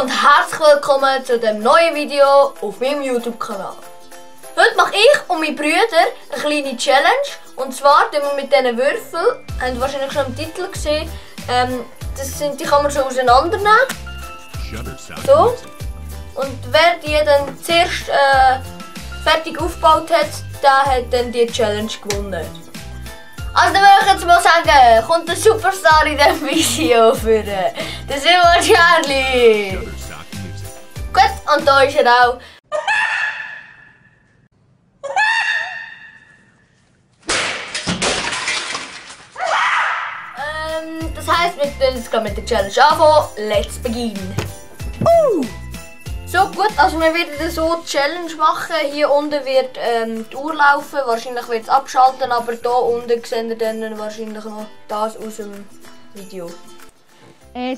und herzlich willkommen zu dem neuen Video auf meinem YouTube-Kanal. Heute mache ich und meine Brüder eine kleine Challenge. Und zwar tun wir mit diesen Würfeln, habt ihr wahrscheinlich schon im Titel gesehen, die kann man schon auseinandernehmen. So. Und wer die dann zuerst fertig aufgebaut hat, der hat dann die Challenge gewonnen. Also dann würde ich jetzt mal sagen, kommt der Superstar in diesem Video für den Simon Charlie. Gut, und da ist er auch. Das heisst, wir können jetzt mit der Challenge anfangen. Let's begin. So gut, also wir werden so die Challenge machen. Hier unten wird die Uhr laufen, wahrscheinlich wird es abschalten, aber hier unten seht ihr dann wahrscheinlich noch das aus dem Video.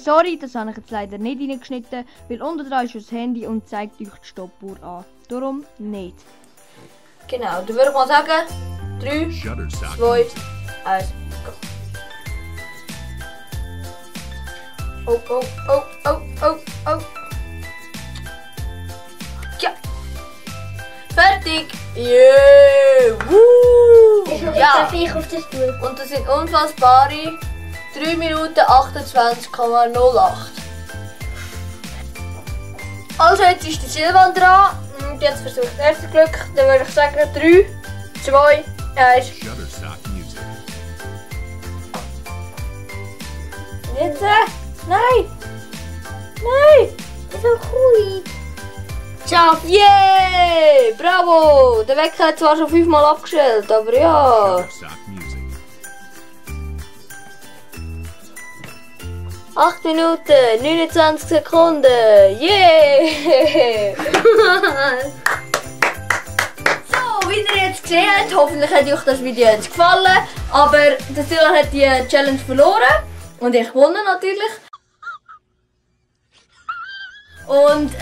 Sorry, das habe ich jetzt leider nicht reingeschnitten, weil unten dran ist das Handy und zeigt euch die Stoppuhr an. Darum nicht. Genau, dann würde ich mal sagen, 3, 2, 1, go. Oh, oh, oh, oh, oh, oh. Ja. Fertig. Yeah. Woo. Ja. Ich auf das Stuhl. Und das sind unfassbare 3 Minuten 28,08. Also jetzt ist der Silvan dran. Und jetzt versucht das erste Glück. Dann würde ich sagen 3, 2, 1. Jetzt. Nein! Nein! Das ist auch ruhig. Ciao! Yeah! Bravo! Der Wecker hat zwar schon 5-mal abgestellt, aber ja. 8 Minuten, 29 Sekunden. Yeah! So, wie ihr jetzt gesehen habt, hoffentlich hat euch das Video jetzt gefallen. Aber der Silvan hat die Challenge verloren. Und ich gewonnen natürlich. Und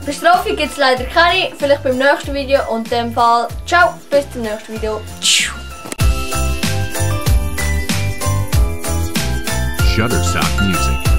Bestrafung gibt es leider keine. Vielleicht beim nächsten Video. Und in dem Fall, ciao, bis zum nächsten Video. Shutterstock Music.